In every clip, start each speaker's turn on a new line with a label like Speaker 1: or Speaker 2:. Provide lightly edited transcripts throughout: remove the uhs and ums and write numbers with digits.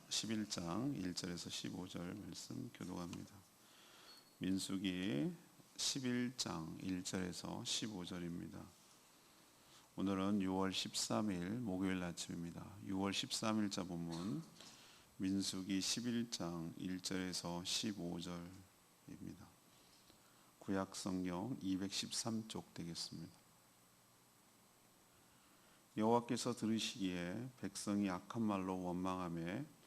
Speaker 1: 11장 1절에서 15절 말씀 교독합니다. 민수기 11장 1절에서 15절입니다. 오늘은 6월 13일 목요일 아침입니다. 6월 13일자 본문 민수기 11장 1절에서 15절입니다. 구약 성경 213쪽 되겠습니다. 여호와께서 들으시기에 백성이 악한 말로 원망하며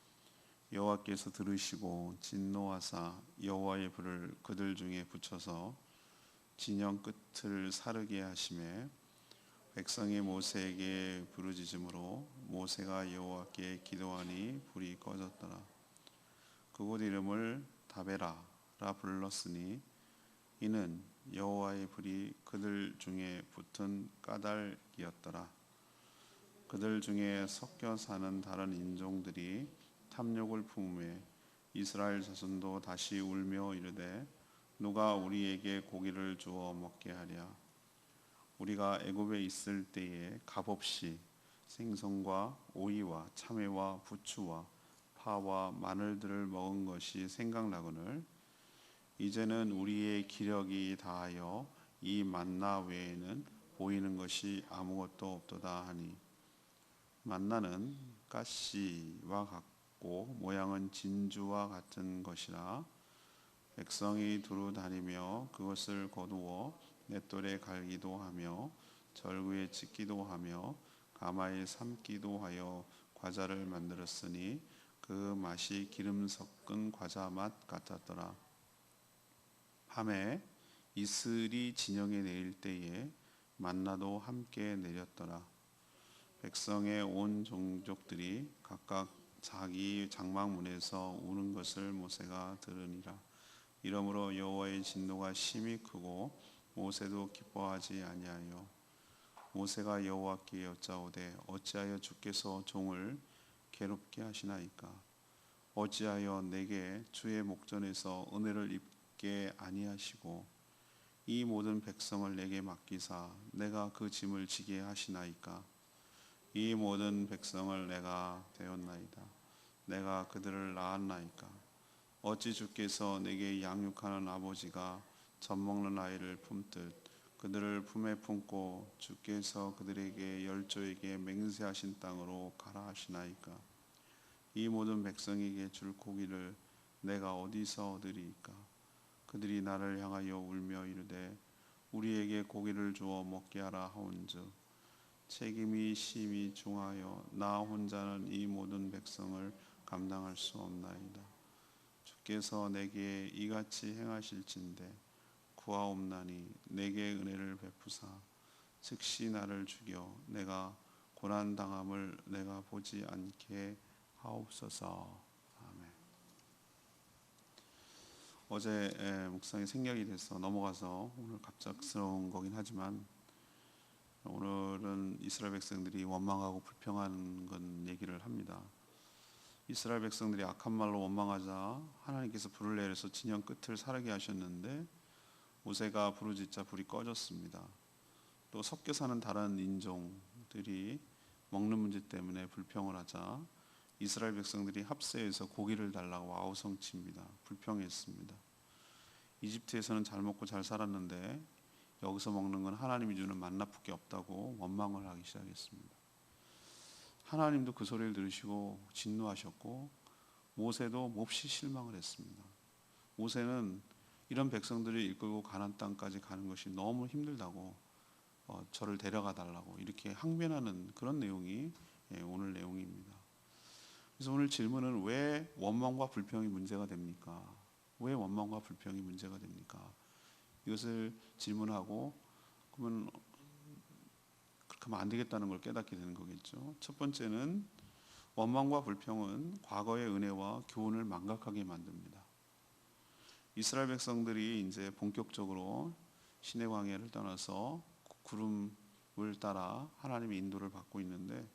Speaker 1: 여호와께서 들으시고 진노하사 여호와의 불을 그들 중에 붙여서 진영 끝을 사르게 하시매 백성이 모세에게 부르짖음으로 모세가 여호와께 기도하니 불이 꺼졌더라. 그곳 이름을 다베라라 불렀으니 이는 여호와의 불이 그들 중에 붙은 까닭이었더라. 그들 중에 섞여 사는 다른 인종들이 탐욕을 품으며 이스라엘 자손도 다시 울며 이르되 누가 우리에게 고기를 주어 먹게 하랴. 우리가 애굽에 있을 때에 값없이 생선과 오이와 참외와 부추와 파와 마늘들을 먹은 것이 생각나거늘 이제는 우리의 기력이 다하여 이 만나 외에는 보이는 것이 아무것도 없도다 하니 만나는 가시와 같고 모양은 진주와 같은 것이라 백성이 두루 다니며 그것을 거두어 맷돌에 갈기도 하며 절구에 찢기도 하며 가마에 삶기도 하여 과자를 만들었으니 그 맛이 기름 섞은 과자 맛 같았더라. 밤에 이슬이 진영에 내릴 때에 만나도 함께 내렸더라. 백성의 온 종족들이 각각 자기 장막문에서 우는 것을 모세가 들으니라. 이러므로 여호와의 진노가 심히 크고 모세도 기뻐하지 아니하여 모세가 여호와께 여짜오되 어찌하여 주께서 종을 괴롭게 하시나이까. 어찌하여 내게 주의 목전에서 은혜를 입게 아니하시고 이 모든 백성을 내게 맡기사 내가 그 짐을 지게 하시나이까. 이 모든 백성을 내가 되었나이다. 내가 그들을 낳았나이까. 어찌 주께서 내게 양육하는 아버지가 젖먹는 아이를 품듯 그들을 품에 품고 주께서 그들에게 열조에게 맹세하신 땅으로 가라 하시나이까. 이 모든 백성에게 줄 고기를 내가 어디서 얻으리이까. 그들이 나를 향하여 울며 이르되 우리에게 고기를 주어 먹게 하라 하온즉 책임이 심히 중하여 나 혼자는 이 모든 백성을 감당할 수 없나이다. 주께서 내게 이같이 행하실진대 구하옵나니 내게 은혜를 베푸사 즉시 나를 죽여 내가 고난 당함을 내가 보지 않게 하옵소서. 아멘. 어제 묵상이 생략이 돼서 넘어가서 오늘 갑작스러운 거긴 하지만 오늘은 이스라엘 백성들이 원망하고 불평하는 건 얘기를 합니다. 이스라엘 백성들이 악한 말로 원망하자 하나님께서 불을 내려서 진영 끝을 사르게 하셨는데 모세가 부르짖자 불이 꺼졌습니다. 또 섞여 사는 다른 인종들이 먹는 문제 때문에 불평을 하자 이스라엘 백성들이 합세해서 고기를 달라고 아우성칩니다. 불평했습니다. 이집트에서는 잘 먹고 잘 살았는데 여기서 먹는 건 하나님이 주는 만나밖에 없다고 원망을 하기 시작했습니다. 하나님도 그 소리를 들으시고 진노하셨고 모세도 몹시 실망을 했습니다. 모세는 이런 백성들을 이끌고 가나안 땅까지 가는 것이 너무 힘들다고 저를 데려가 달라고 이렇게 항변하는 그런 내용이 오늘 내용입니다. 그래서 오늘 질문은 왜 원망과 불평이 문제가 됩니까? 왜 원망과 불평이 문제가 됩니까? 이것을 질문하고 그러면 그렇게 하면 안 되겠다는 걸 깨닫게 되는 거겠죠. 첫 번째는 원망과 불평은 과거의 은혜와 교훈을 망각하게 만듭니다. 이스라엘 백성들이 이제 본격적으로 시내 광야를 떠나서 구름을 따라 하나님의 인도를 받고 있는데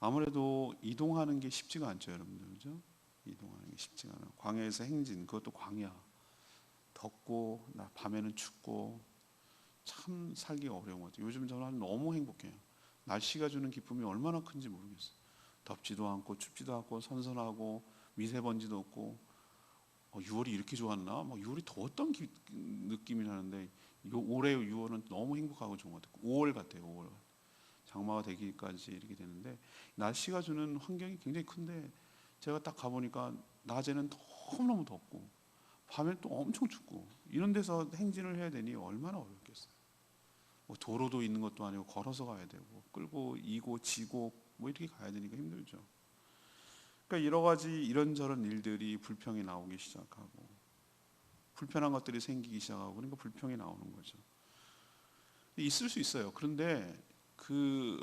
Speaker 1: 아무래도 이동하는 게 쉽지가 않죠, 여러분들. 그죠? 이동하는 게 쉽지가 않아요. 광야에서 행진, 그것도 광야. 덥고 밤에는 춥고 참 살기가 어려운 것 같아요. 요즘 저는 너무 행복해요. 날씨가 주는 기쁨이 얼마나 큰지 모르겠어요. 덥지도 않고 춥지도 않고 선선하고 미세먼지도 없고 6월이 이렇게 좋았나? 막 6월이 더웠던 느낌이 나는데 올해 6월은 너무 행복하고 좋은 것 같아요. 5월 같아요. 5월 장마가 되기까지 이렇게 되는데 날씨가 주는 환경이 굉장히 큰데 제가 딱 가보니까 낮에는 너무너무 덥고 밤에는 또 엄청 춥고 이런 데서 행진을 해야 되니 얼마나 어렵겠어요. 뭐 도로도 있는 것도 아니고 걸어서 가야 되고 끌고 이고 지고 뭐 이렇게 가야 되니까 힘들죠. 그러니까 여러 가지 이런저런 일들이 불평이 나오기 시작하고 불편한 것들이 생기기 시작하고 그러니까 불평이 나오는 거죠. 있을 수 있어요. 그런데 그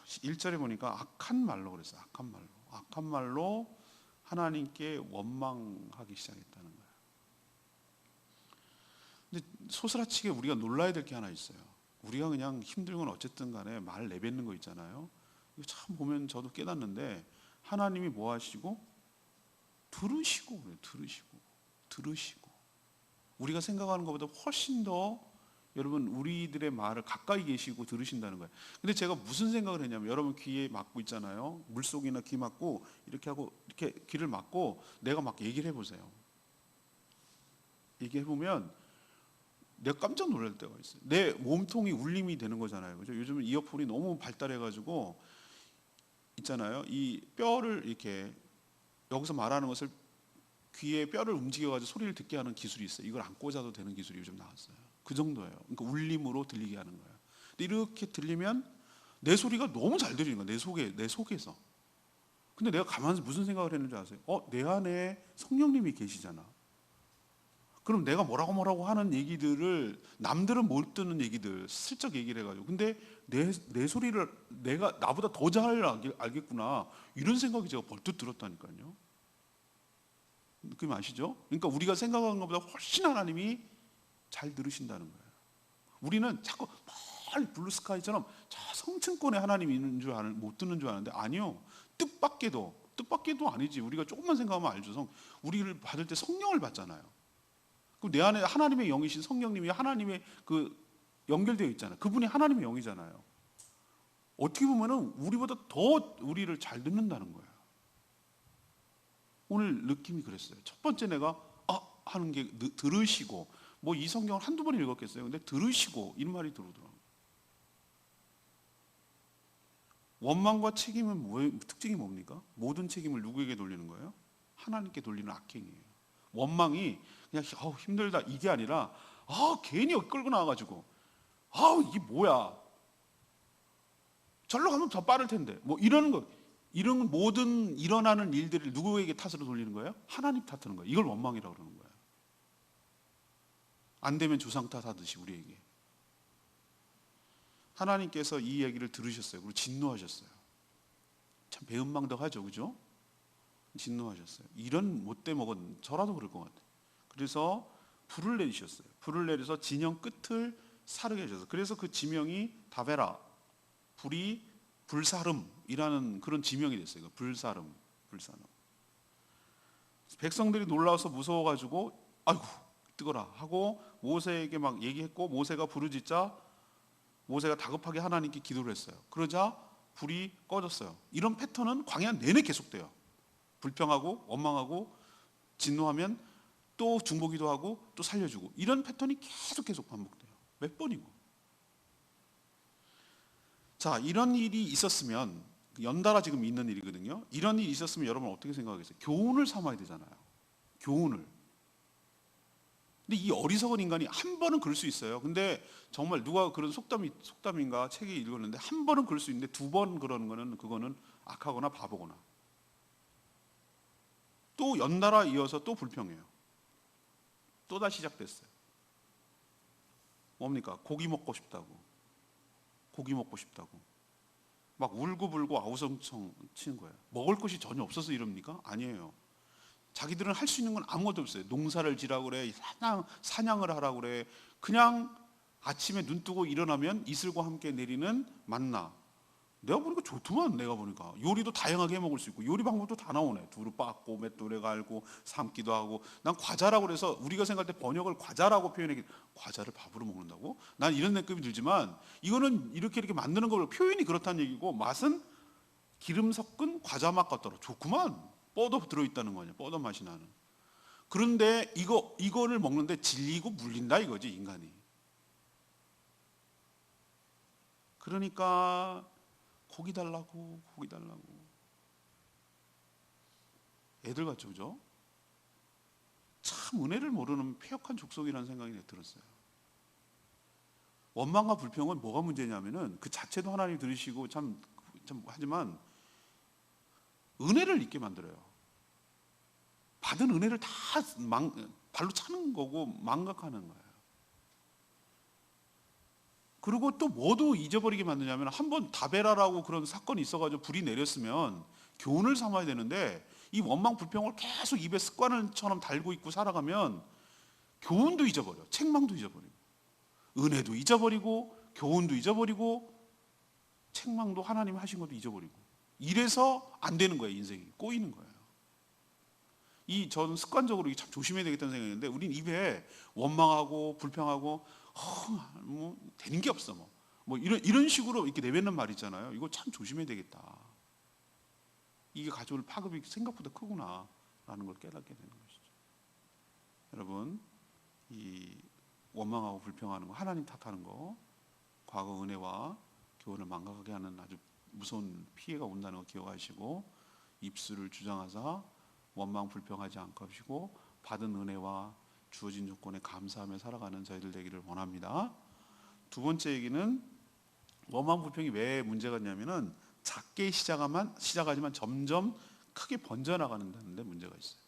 Speaker 1: 1절에 보니까 악한 말로 그랬어요. 악한 말로 하나님께 원망하기 시작했다는 거예요. 근데 소스라치게 우리가 놀라야 될 게 하나 있어요. 우리가 그냥 힘든 건 어쨌든 간에 말 내뱉는 거 있잖아요. 이거 참 보면 저도 깨닫는데 하나님이 뭐 하시고 들으시고 그래요. 들으시고 우리가 생각하는 것보다 훨씬 더 여러분 우리들의 말을 가까이 계시고 들으신다는 거예요. 근데 제가 무슨 생각을 했냐면 여러분 귀에 막고 있잖아요. 물속이나 귀 막고 이렇게 하고 이렇게 귀를 막고 내가 막 얘기를 해보세요. 얘기해 보면 내가 깜짝 놀랄 때가 있어요. 내 몸통이 울림이 되는 거잖아요. 그죠? 요즘은 이어폰이 너무 발달해가지고 있잖아요. 이 뼈를 이렇게 여기서 말하는 것을 귀에 뼈를 움직여가지고 소리를 듣게 하는 기술이 있어요. 이걸 안 꽂아도 되는 기술이 요즘 나왔어요. 그 정도예요. 그러니까 울림으로 들리게 하는 거예요. 근데 이렇게 들리면 내 소리가 너무 잘 들리는 거예요. 내 속에서. 근데 내가 가만히 무슨 생각을 했는지 아세요? 내 안에 성령님이 계시잖아. 그럼 내가 뭐라고 하는 얘기들을 남들은 못 듣는 얘기들 슬쩍 얘기를 해가지고 근데 내 소리를 내가 나보다 더 잘 알겠구나 이런 생각이 제가 벌떡 들었다니까요. 느낌 아시죠? 그러니까 우리가 생각하는 것보다 훨씬 하나님이 잘 들으신다는 거예요. 우리는 자꾸 멀리 블루스카이처럼 저 성층권에 하나님이 있는 줄 못 듣는 줄 아는데 아니요. 뜻밖에도 아니지. 우리가 조금만 생각하면 알죠. 우리를 받을 때 성령을 받잖아요. 그럼 내 안에 하나님의 영이신 성령님이 하나님의 그 연결되어 있잖아요. 그분이 하나님의 영이잖아요. 어떻게 보면은 우리보다 더 우리를 잘 듣는다는 거예요. 오늘 느낌이 그랬어요. 첫 번째 내가 하는 게 들으시고 뭐 이 성경을 한두 번 읽었겠어요. 근데 들으시고 이 말이 들어오더라고요. 원망과 책임은 특징이 뭡니까? 모든 책임을 누구에게 돌리는 거예요? 하나님께 돌리는 악행이에요. 원망이 그냥 힘들다 이게 아니라 괜히 끌고 나와가지고 이게 뭐야 절로 가면 더 빠를 텐데 뭐 이런 모든 일어나는 일들을 누구에게 탓으로 돌리는 거예요? 하나님 탓하는 거예요. 이걸 원망이라고 그러는 거예요. 안 되면 조상 탓하듯이 우리에게 하나님께서 이 얘기를 들으셨어요. 그리고 진노하셨어요. 참 배은망덕하죠, 그죠? 진노하셨어요. 이런 못돼 먹은 저라도 그럴 것 같아요. 그래서 불을 내리셨어요. 불을 내려서 진영 끝을 사르게 하셔서 그래서 그 지명이 다베라 불이 불사름이라는 그런 지명이 됐어요. 불사름. 백성들이 놀라워서 무서워가지고 아이고 뜨거라 하고 모세에게 막 얘기했고 모세가 부르짖자 모세가 다급하게 하나님께 기도를 했어요. 그러자 불이 꺼졌어요. 이런 패턴은 광야 내내 계속돼요. 불평하고 원망하고 진노하면 또 중보기도 하고 또 살려주고 이런 패턴이 계속 반복돼요. 몇 번이고. 자, 이런 일이 있었으면 연달아 지금 있는 일이거든요. 이런 일이 있었으면 여러분 어떻게 생각하겠어요? 교훈을 삼아야 되잖아요. 교훈을. 근데 이 어리석은 인간이 한 번은 그럴 수 있어요. 근데 정말 누가 그런 속담인가 책에 읽었는데 한 번은 그럴 수 있는데 두 번 그러는 거는 그거는 악하거나 바보거나. 또 연달아 이어서 또 불평해요. 또 다시 시작됐어요. 뭡니까? 고기 먹고 싶다고. 막 울고불고 아우성청 치는 거예요. 먹을 것이 전혀 없어서 이럽니까? 아니에요. 자기들은 할 수 있는 건 아무것도 없어요. 농사를 지라고 그래, 사냥을 하라고 그래. 그냥 아침에 눈 뜨고 일어나면 이슬과 함께 내리는 만나. 내가 보니까 좋더만. 내가 보니까 요리도 다양하게 해 먹을 수 있고 요리 방법도 다 나오네. 두루 빻고 맷돌에 갈고 삶기도 하고. 난 과자라고 그래서 우리가 생각할 때 번역을 과자라고 표현하기 과자를 밥으로 먹는다고? 난 이런 느낌이 들지만 이거는 이렇게 만드는 거 표현이 그렇다는 얘기고 맛은 기름 섞은 과자 맛 같더라. 좋구만. 뻐도 들어있다는 거냐. 뻐도 맛이 나는. 그런데 이거를 먹는데 질리고 물린다 이거지, 인간이. 그러니까 고기 달라고. 애들 같죠, 그죠? 참 은혜를 모르는 폐역한 족속이라는 생각이 들었어요. 원망과 불평은 뭐가 문제냐면은 그 자체도 하나님 들으시고 참 하지만 은혜를 잊게 만들어요. 받은 은혜를 다 발로 차는 거고 망각하는 거예요. 그리고 또 뭐도 잊어버리게 만드냐면 한번 다베라라고 그런 사건이 있어가지고 불이 내렸으면 교훈을 삼아야 되는데 이 원망 불평을 계속 입에 습관처럼 달고 있고 살아가면 교훈도 잊어버려. 책망도 잊어버리고 은혜도 잊어버리고 교훈도 잊어버리고 책망도 하나님 하신 것도 잊어버리고 이래서 안 되는 거예요. 인생이 꼬이는 거예요. 저는 습관적으로 참 조심해야 되겠다는 생각이 있는데 우린 입에 원망하고 불평하고 뭐 되는 게 없어 뭐 이런 식으로 이렇게 내뱉는 말 있잖아요. 이거 참 조심해야 되겠다. 이게 가져올 파급이 생각보다 크구나라는 걸 깨닫게 되는 것이죠. 여러분, 이 원망하고 불평하는 거, 하나님 탓하는 거, 과거 은혜와 교훈을 망각하게 하는 아주 무서운 피해가 온다는 거 기억하시고 입술을 주장하사 원망 불평하지 않고 하시고 받은 은혜와 주어진 조건에 감사하며 살아가는 저희들 되기를 원합니다. 두 번째 얘기는 원망 불평이 왜 문제가 있냐면은 작게 시작하지만 점점 크게 번져나가는데 문제가 있어요.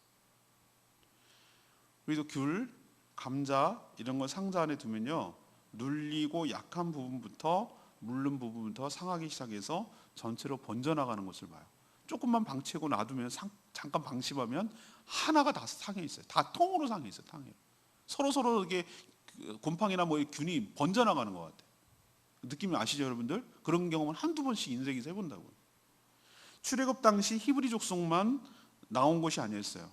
Speaker 1: 우리도 귤, 감자 이런 걸 상자 안에 두면요 눌리고 약한 부분부터 물른 부분부터 상하기 시작해서 전체로 번져나가는 것을 봐요. 조금만 방치하고 놔두면 잠깐 방심하면 하나가 다 상해 있어요. 다 통으로 상해 있어요. 탕에 서로 이게 곰팡이나 뭐 균이 번져나가는 것 같아요. 느낌이 아시죠, 여러분들? 그런 경험은 한두 번씩 인생에서 해본다고요. 출애굽 당시 히브리 족속만 나온 것이 아니었어요.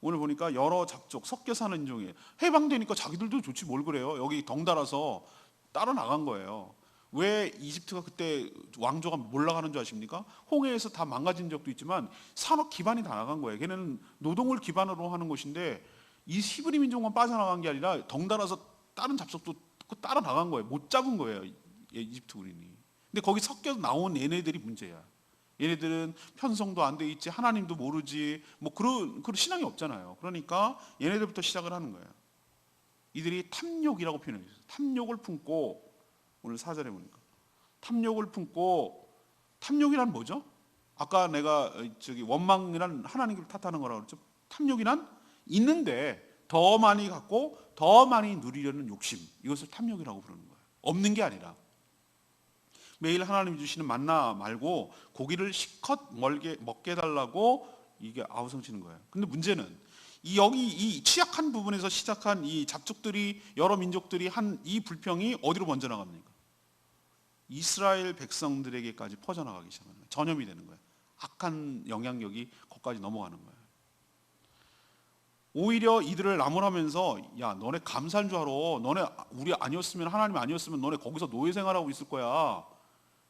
Speaker 1: 오늘 보니까 여러 잡족 섞여 사는 인종이에요. 해방되니까 자기들도 좋지 뭘 그래요. 여기 덩달아서 따라 나간 거예요. 왜 이집트가 그때 왕조가 몰락하는 줄 아십니까? 홍해에서 다 망가진 적도 있지만 산업 기반이 다 나간 거예요. 걔네는 노동을 기반으로 하는 곳인데 이 히브리 민족만 빠져나간 게 아니라 덩달아서 다른 잡족도 따라 나간 거예요. 못 잡은 거예요. 이집트 군인이. 근데 거기 섞여 나온 얘네들이 문제야. 얘네들은 편성도 안 돼 있지, 하나님도 모르지, 뭐 그런 신앙이 없잖아요. 그러니까 얘네들부터 시작을 하는 거예요. 이들이 탐욕이라고 표현했어요. 탐욕을 품고 오늘 4절에 보니까 탐욕을 품고 탐욕이란 뭐죠? 아까 내가 원망이란 하나님을 탓하는 거라고 그랬죠. 탐욕이란 있는데 더 많이 갖고 더 많이 누리려는 욕심, 이것을 탐욕이라고 부르는 거예요. 없는 게 아니라 매일 하나님이 주시는 만나 말고 고기를 실컷 먹게 달라고 이게 아우성치는 거예요. 근데 문제는 여기 이 취약한 부분에서 시작한 이 잡족들이 여러 민족들이 한 이 불평이 어디로 먼저 나갑니까? 이스라엘 백성들에게까지 퍼져나가기 시작하는 거예요. 전염이 되는 거예요. 악한 영향력이 거기까지 넘어가는 거예요. 오히려 이들을 나무라면서 야 너네 감사한 줄 알아. 너네 우리 아니었으면 하나님 아니었으면 너네 거기서 노예 생활하고 있을 거야.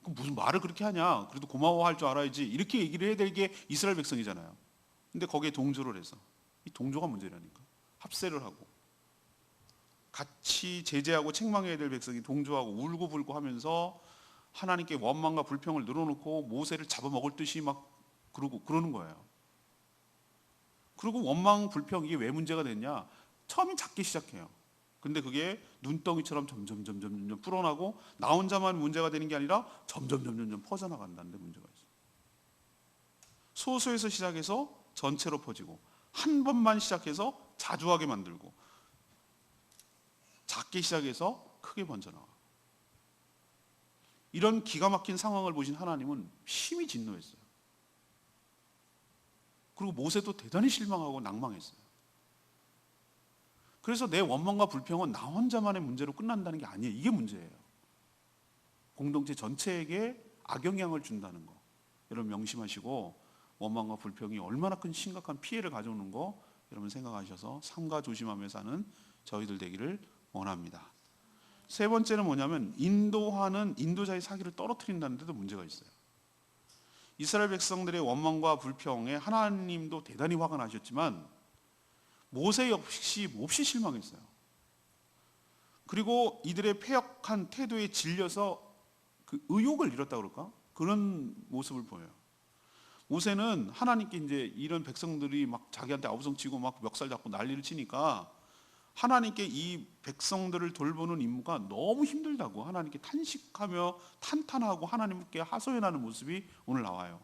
Speaker 1: 그럼 무슨 말을 그렇게 하냐. 그래도 고마워할 줄 알아야지. 이렇게 얘기를 해야 될 게 이스라엘 백성이잖아요. 근데 거기에 동조를 해서 이 동조가 문제라니까. 합세를 하고 같이 제재하고 책망해야 될 백성이 동조하고 울고불고 하면서 하나님께 원망과 불평을 늘어놓고 모세를 잡아먹을 듯이 막 그러는 거예요. 그리고 원망, 불평 이게 왜 문제가 됐냐? 처음엔 작게 시작해요. 근데 그게 눈덩이처럼 점점 불어나고 나 혼자만 문제가 되는 게 아니라 점점 퍼져나간다는 데 문제가 있어요. 소수에서 시작해서 전체로 퍼지고 한 번만 시작해서 자주하게 만들고 작게 시작해서 크게 번져나가. 이런 기가 막힌 상황을 보신 하나님은 심히 진노했어요. 그리고 모세도 대단히 실망하고 낭망했어요. 그래서 내 원망과 불평은 나 혼자만의 문제로 끝난다는 게 아니에요. 이게 문제예요. 공동체 전체에게 악영향을 준다는 거. 여러분 명심하시고 원망과 불평이 얼마나 큰 심각한 피해를 가져오는 거 여러분 생각하셔서 삼가 조심하며 사는 저희들 되기를 원합니다. 세 번째는 뭐냐면 인도자의 사기를 떨어뜨린다는 데도 문제가 있어요. 이스라엘 백성들의 원망과 불평에 하나님도 대단히 화가 나셨지만 모세 역시 몹시 실망했어요. 그리고 이들의 패역한 태도에 질려서 그 의욕을 잃었다 그럴까? 그런 모습을 보여요. 모세는 하나님께 이제 이런 백성들이 막 자기한테 아우성치고 막 멱살 잡고 난리를 치니까 하나님께 이 백성들을 돌보는 임무가 너무 힘들다고 하나님께 탄식하며 탄탄하고 하나님께 하소연하는 모습이 오늘 나와요.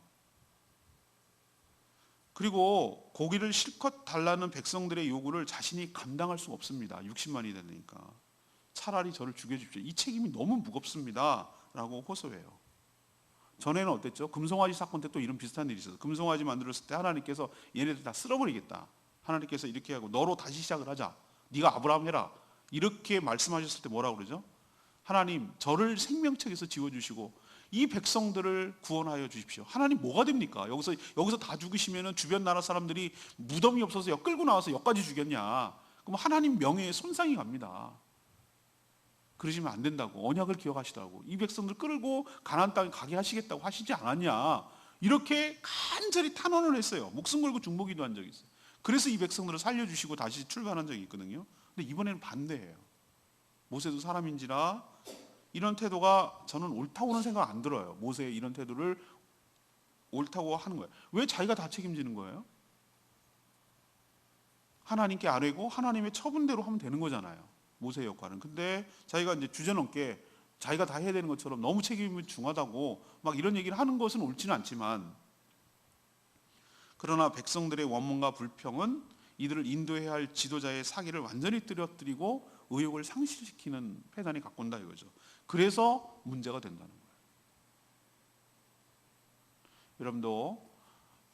Speaker 1: 그리고 고기를 실컷 달라는 백성들의 요구를 자신이 감당할 수 없습니다. 60만이 되니까. 차라리 저를 죽여주십시오. 이 책임이 너무 무겁습니다. 라고 호소해요. 전에는 어땠죠? 금송아지 사건 때 또 이런 비슷한 일이 있었어요. 금송아지 만들었을 때 하나님께서 얘네들 다 쓸어버리겠다. 하나님께서 이렇게 하고 너로 다시 시작을 하자. 네가 아브라함 해라. 이렇게 말씀하셨을 때 뭐라고 그러죠? 하나님 저를 생명책에서 지워주시고 이 백성들을 구원하여 주십시오. 하나님 뭐가 됩니까? 여기서 다 죽으시면 주변 나라 사람들이 무덤이 없어서 끌고 나와서 여기까지 죽였냐? 그럼 하나님 명예에 손상이 갑니다. 그러시면 안 된다고. 언약을 기억하시라고. 이 백성들 끌고 가나안 땅에 가게 하시겠다고 하시지 않았냐? 이렇게 간절히 탄원을 했어요. 목숨 걸고 중보기도 한 적이 있어요. 그래서 이 백성들을 살려주시고 다시 출발한 적이 있거든요. 근데 이번에는 반대예요. 모세도 사람인지라 이런 태도가 저는 옳다고는 생각 안 들어요. 모세의 이런 태도를 옳다고 하는 거예요. 왜 자기가 다 책임지는 거예요? 하나님께 아뢰고 하나님의 처분대로 하면 되는 거잖아요. 모세의 역할은. 근데 자기가 이제 주저넘게 자기가 다 해야 되는 것처럼 너무 책임이 중하다고 막 이런 얘기를 하는 것은 옳지는 않지만, 그러나 백성들의 원망과 불평은 이들을 인도해야 할 지도자의 사기를 완전히 떨어뜨리고 의욕을 상실시키는 패단이 갖고 온다 이거죠. 그래서 문제가 된다는 거예요.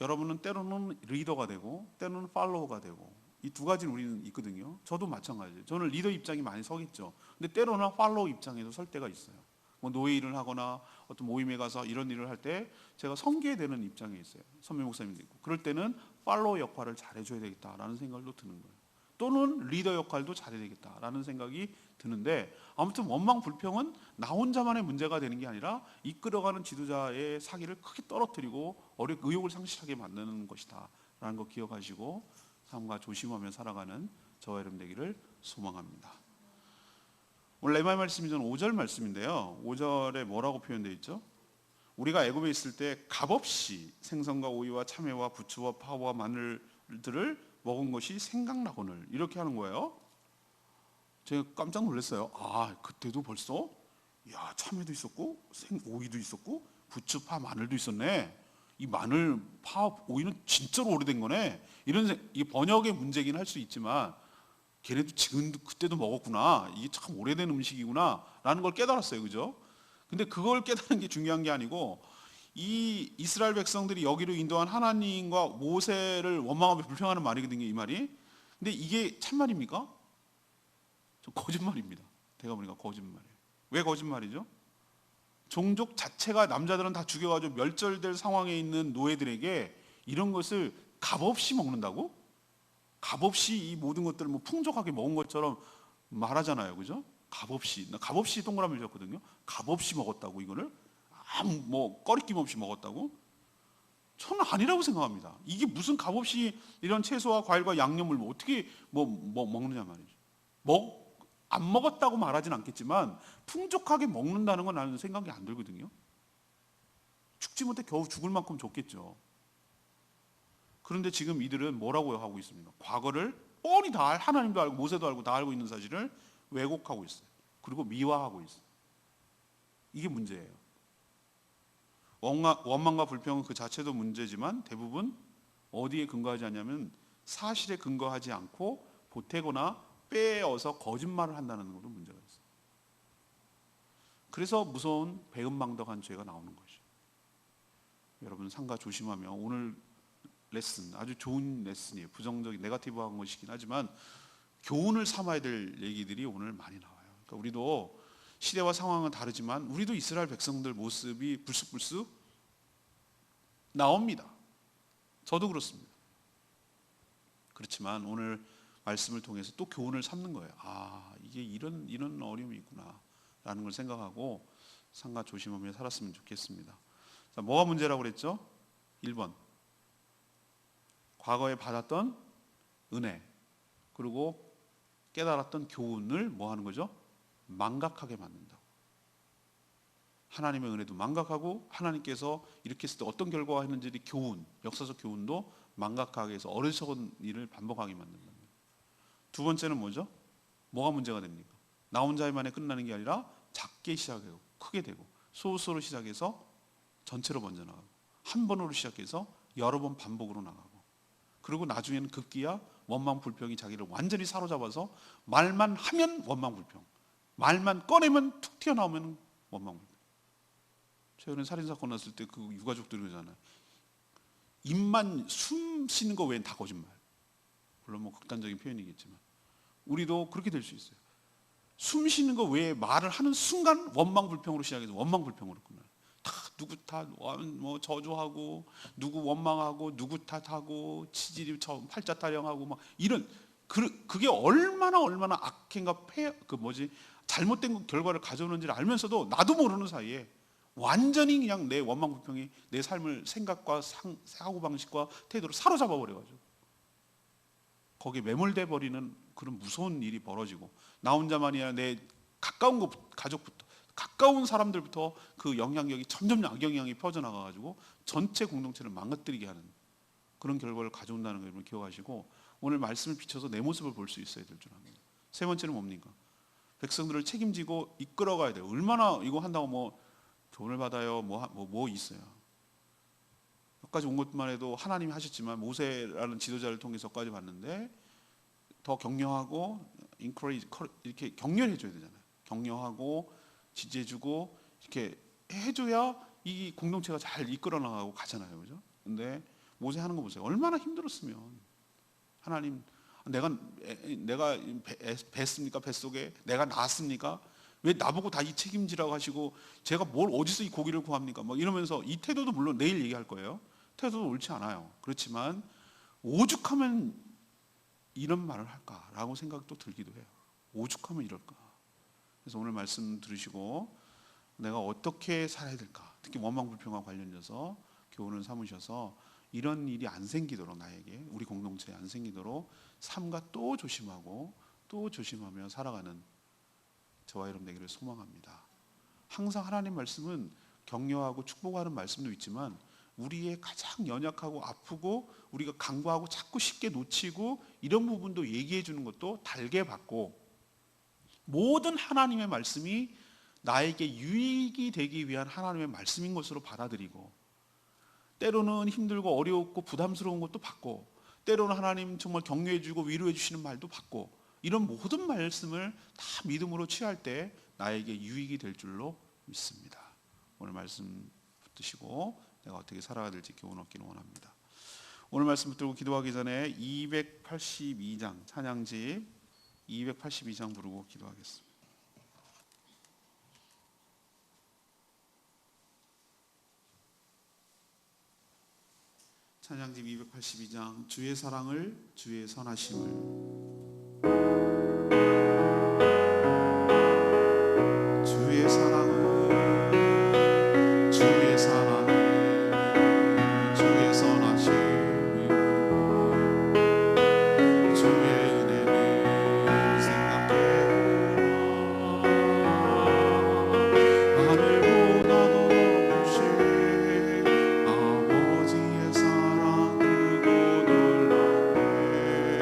Speaker 1: 여러분은 때로는 리더가 되고 때로는 팔로워가 되고 이 두 가지는 우리는 있거든요. 저도 마찬가지예요. 저는 리더 입장이 많이 서겠죠. 근데 때로는 팔로워 입장에도 설 때가 있어요. 뭐 노예 일을 하거나 어떤 모임에 가서 이런 일을 할 때 제가 섬기게 되는 입장에 있어요. 선배 목사님도 있고. 그럴 때는 팔로워 역할을 잘해줘야 되겠다라는 생각도 드는 거예요. 또는 리더 역할도 잘해야 되겠다라는 생각이 드는데, 아무튼 원망 불평은 나 혼자만의 문제가 되는 게 아니라 이끌어가는 지도자의 사기를 크게 떨어뜨리고 의욕을 상실하게 만드는 것이다 라는 거 기억하시고 삶과 조심하며 살아가는 저와 여러분 되기를 소망합니다. 오늘 레마 말씀이 저는 5절 말씀인데요. 5절에 뭐라고 표현되어 있죠? 우리가 애굽에 있을 때 값없이 생선과 오이와 참외와 부추와 파와 마늘들을 먹은 것이 생각나거늘, 이렇게 하는 거예요. 제가 깜짝 놀랐어요. 아, 그때도 벌써 참외도 있었고 오이도 있었고 부추, 파, 마늘도 있었네. 이 마늘, 파, 오이는 진짜로 오래된 거네. 이 번역의 문제긴 할 수 있지만 걔네도 지금도 그때도 먹었구나. 이게 참 오래된 음식이구나 라는 걸 깨달았어요. 그죠? 근데 그걸 깨달은 게 중요한 게 아니고, 이 이스라엘 백성들이 여기로 인도한 하나님과 모세를 원망하며 불평하는 말이거든요, 이 말이. 근데 이게 참말입니까? 거짓말입니다. 제가 보니까 거짓말이에요. 왜 거짓말이죠? 종족 자체가 남자들은 다 죽여가지고 멸절될 상황에 있는 노예들에게 이런 것을 값없이 먹는다고? 값없이 이 모든 것들을 뭐 풍족하게 먹은 것처럼 말하잖아요, 그죠? 값없이 동그라미 줬거든요. 값없이 먹었다고, 이거를 아무 뭐 꺼리낌 없이 먹었다고? 저는 아니라고 생각합니다. 이게 무슨 값없이 이런 채소와 과일과 양념을 어떻게 먹느냐 말이죠. 안 먹었다고 말하진 않겠지만 풍족하게 먹는다는 건 나는 생각이 안 들거든요. 죽지 못해 겨우 죽을 만큼 줬겠죠. 그런데 지금 이들은 뭐라고 하고 있습니까? 과거를 뻔히 하나님도 알고 모세도 알고 다 알고 있는 사실을 왜곡하고 있어요. 그리고 미화하고 있어요. 이게 문제예요. 원망과 불평은 그 자체도 문제지만 대부분 어디에 근거하지 않냐면 사실에 근거하지 않고 보태거나 빼어서 거짓말을 한다는 것도 문제가 있어요. 그래서 무서운 배은망덕한 죄가 나오는 것이죠. 여러분 삼가 조심하며, 오늘 레슨 아주 좋은 레슨이에요. 부정적인 네거티브한 것이긴 하지만 교훈을 삼아야 될 얘기들이 오늘 많이 나와요. 그러니까 우리도 시대와 상황은 다르지만 우리도 이스라엘 백성들 모습이 불쑥불쑥 나옵니다. 저도 그렇습니다. 그렇지만 오늘 말씀을 통해서 또 교훈을 삼는 거예요. 아, 이게 이런 어려움이 있구나 라는 걸 생각하고 삼가 조심하며 살았으면 좋겠습니다. 자, 뭐가 문제라고 그랬죠? 1번 과거에 받았던 은혜 그리고 깨달았던 교훈을 뭐 하는 거죠? 망각하게 만든다고. 하나님의 은혜도 망각하고 하나님께서 이렇게 했을 때 어떤 결과가 있는지 교훈, 역사적 교훈도 망각하게 해서 어리석은 일을 반복하게 만든다. 두 번째는 뭐죠? 뭐가 문제가 됩니까? 나 혼자만에 끝나는 게 아니라 작게 시작하고 크게 되고 소수로 시작해서 전체로 번져 나가고 한 번으로 시작해서 여러 번 반복으로 나가고 그리고 나중에는 급기야 원망 불평이 자기를 완전히 사로잡아서 말만 하면 원망 불평, 말만 꺼내면 툭 튀어나오면 원망 불평. 최근에 살인사건 났을 때 그 유가족들이 그러잖아요. 입만 숨 쉬는 거 외엔 다 거짓말. 물론 뭐 극단적인 표현이겠지만 우리도 그렇게 될 수 있어요. 숨 쉬는 거 외에 말을 하는 순간 원망 불평으로 시작해서 원망 불평으로 끝나요. 다 누구 탓, 뭐 저주하고 누구 원망하고 누구 탓하고 치질이 팔자 타령하고 막 이런 그게 얼마나 악행과 잘못된 결과를 가져오는지를 알면서도 나도 모르는 사이에 완전히 그냥 내 원망 불평이 내 삶을 생각과 사고 방식과 태도로 사로잡아 버려가지고 거기에 매몰돼 버리는 그런 무서운 일이 벌어지고 나 혼자만이 아니라 내 가까운 가족부터 가까운 사람들부터 그 영향력이 점점 악영향이 퍼져나가가지고 전체 공동체를 망가뜨리게 하는 그런 결과를 가져온다는 걸 여러분 기억하시고 오늘 말씀을 비춰서 내 모습을 볼 수 있어야 될 줄 압니다. 세 번째는 뭡니까? 백성들을 책임지고 이끌어가야 돼요. 얼마나 이거 한다고 뭐 돈을 받아요? 뭐 있어요? 여기까지 온 것만 해도 하나님이 하셨지만 모세라는 지도자를 통해서까지 봤는데 더 격려하고 이렇게 격려해 줘야 되잖아요. 격려하고 지지해주고 이렇게 해줘야 이 공동체가 잘 이끌어 나가고 가잖아요, 그죠? 근데 모세 하는 거 보세요. 얼마나 힘들었으면 하나님 내가 뱄습니까? 뱃속에 내가 낳았습니까? 왜 나보고 다 이 책임지라고 하시고 제가 뭘 어디서 이 고기를 구합니까? 막 이러면서 이 태도도 물론 내일 얘기할 거예요. 태도도 옳지 않아요. 그렇지만 오죽하면 이런 말을 할까라고 생각도 들기도 해요. 오죽하면 이럴까. 그래서 오늘 말씀 들으시고 내가 어떻게 살아야 될까? 특히 원망 불평과 관련해서 교훈을 삼으셔서 이런 일이 안 생기도록 나에게 우리 공동체에 안 생기도록 삼가 또 조심하고 또 조심하며 살아가는 저와 여러분 되기를 소망합니다. 항상 하나님 말씀은 격려하고 축복하는 말씀도 있지만 우리의 가장 연약하고 아프고 우리가 간과하고 자꾸 쉽게 놓치고 이런 부분도 얘기해 주는 것도 달게 받고 모든 하나님의 말씀이 나에게 유익이 되기 위한 하나님의 말씀인 것으로 받아들이고 때로는 힘들고 어렵고 부담스러운 것도 받고 때로는 하나님 정말 격려해 주고 위로해 주시는 말도 받고 이런 모든 말씀을 다 믿음으로 취할 때 나에게 유익이 될 줄로 믿습니다. 오늘 말씀 붙드시고 내가 어떻게 살아가야 될지 교훈 얻기를 원합니다. 오늘 말씀 붙들고 기도하기 전에 282장 찬양집 282장 부르고 기도하겠습니다. 찬양집 282장 주의 사랑을 주의 선하심을 주의 사랑을 주의 사랑을 주의 선하심 주의 은혜를 생각해보라 하늘보다 더 높으신 아버지의 사랑 크고 놀랍네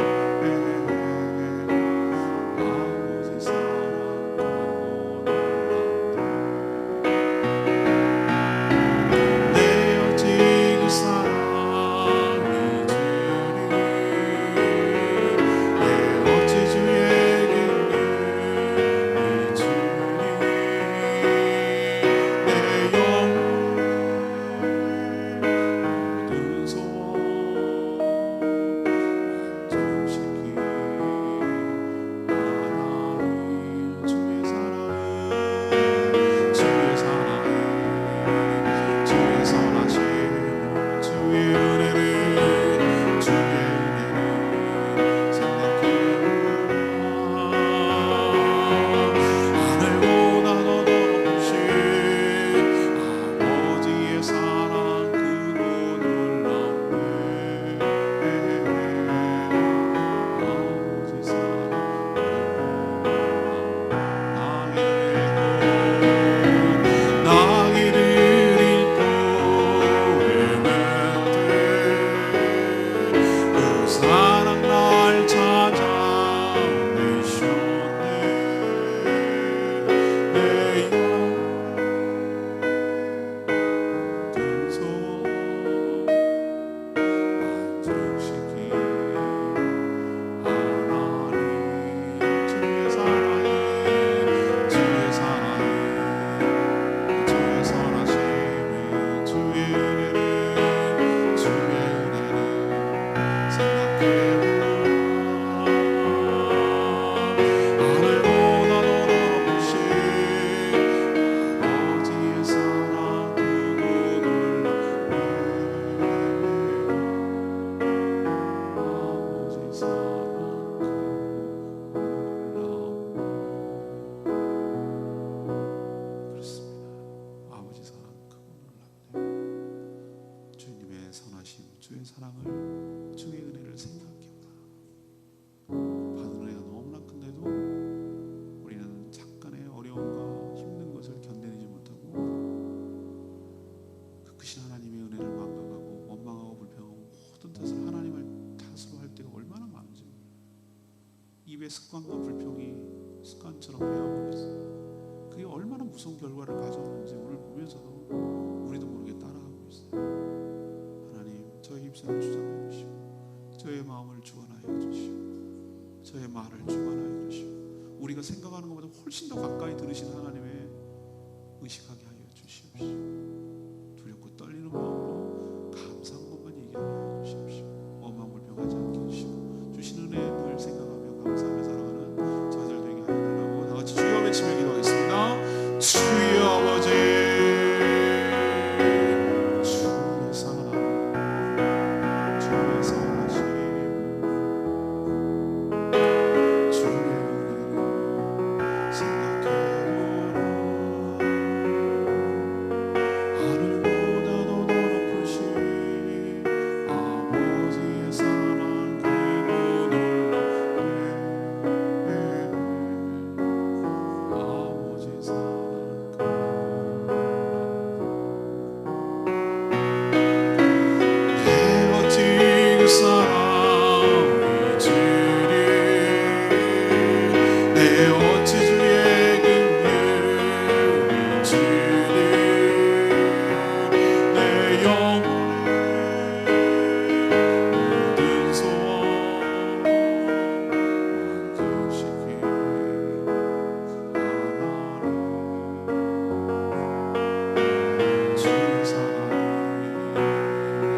Speaker 1: 입의 습관과 불평이 습관처럼 배워버렸어요. 그게 얼마나 무서운 결과를 가져오는지 오늘 보면서도 우리도 모르게 따라하고 있어요. 하나님, 저의 입술을 주장하여 주시고 저의 마음을 주관하여 주시고 저의 말을 주관하여 주시고 우리가 생각하는 것보다 훨씬 더 가까이 들으신 하나님의 의식하게 하여 주시옵시고 두렵고 떨리는 마음으로 감사한 것만 얘기하게 하여 주시옵시고 원망불평하지 않게 해주시고 주신 은혜 늘 생각하며 감사하며 살아가는 저들 되게 하여 달라고 다 같이 주여 외치며 기도하겠습니다. 주여 아버지, 주의 사랑, 주의 선하심, 주의 은혜를 생각해보라. 하늘보다도 더 높으신 아버지의 사랑 그리고 놀랍네. 아버지 사랑 내 멋진 그 사랑 잊으리. 내 어찌 주의 긍휼 잊으리. 내 영혼의 모든 소원 만족시키리. 하나님, 주의 사랑이,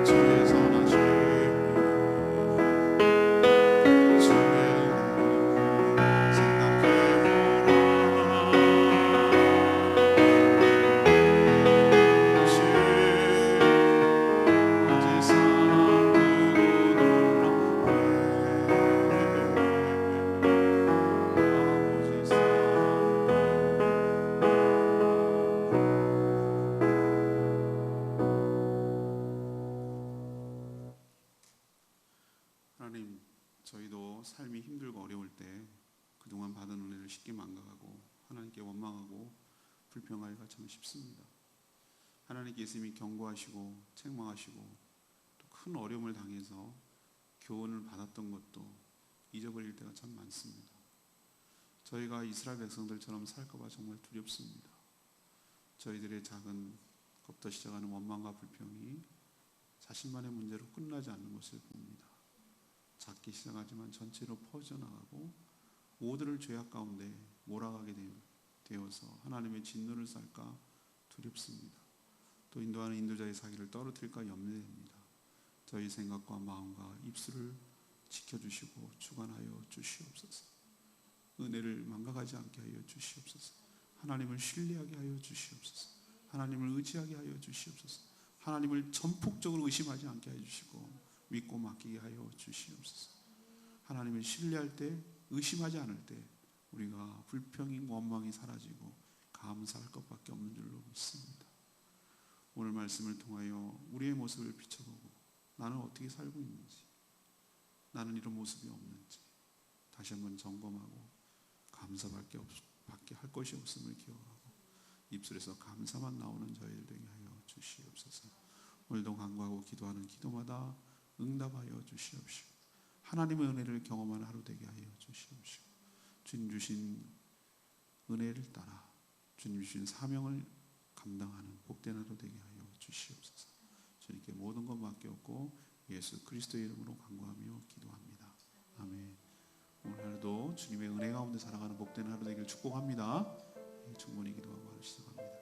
Speaker 1: 주의 선하심이, 주의 은혜를 생각해보라. 아버지 사랑 크고 놀랍네. 아버지 사랑 하나님, 저희도 삶이 힘들고 어려울 때 그동안 받은 은혜를 쉽게 망각하고 하나님께 원망하고 불평하기가 참 쉽습니다. 하나님께서 이미 경고하시고 책망하시고 또 큰 어려움을 당해서 교훈을 받았던 것도 잊어버릴 때가 참 많습니다. 저희가 이스라엘 백성들처럼 살까봐 정말 두렵습니다. 저희들의 작은 것부터 시작하는 원망과 불평이 자신만의 문제로 끝나지 않는 것을 봅니다. 작게 시작하지만 전체로 퍼져나가고 모두를 죄악 가운데 몰아가게 되어서 하나님의 진노를 쌀까 두렵습니다. 또 인도하는 인도자의 사기를 떨어뜨릴까 염려됩니다. 저희 생각과 마음과 입술을 지켜주시고 주관하여 주시옵소서. 은혜를 망각하지 않게 하여 주시옵소서. 하나님을 신뢰하게 하여 주시옵소서. 하나님을 의지하게 하여 주시옵소서. 하나님을 전폭적으로 의심하지 않게 하여 주시고 믿고 맡기게 하여 주시옵소서. 하나님을 신뢰할 때, 의심하지 않을 때 우리가 불평이 원망이 사라지고 감사할 것밖에 없는 줄로 믿습니다. 오늘 말씀을 통하여 우리의 모습을 비춰보고 나는 어떻게 살고 있는지, 나는 이런 모습이 없는지 다시 한번 점검하고 감사밖에 밖에 할 것이 없음을 기억하고 입술에서 감사만 나오는 저희들 되게 하여 주시옵소서. 오늘도 간구하고 기도하는 기도마다 응답하여 주시옵시고 하나님의 은혜를 경험하는 하루 되게 하여 주시옵시고 주님 주신 은혜를 따라 주님 주신 사명을 감당하는 복된 하루 되게 하여 주시옵소서. 주님께 모든 것 맡겼고 예수 그리스도의 이름으로 간구하며 기도합니다. 아멘. 오늘 하루도 주님의 은혜 가운데 살아가는 복된 하루 되기를 축복합니다. 충분히 기도하고 하루 시작합니다.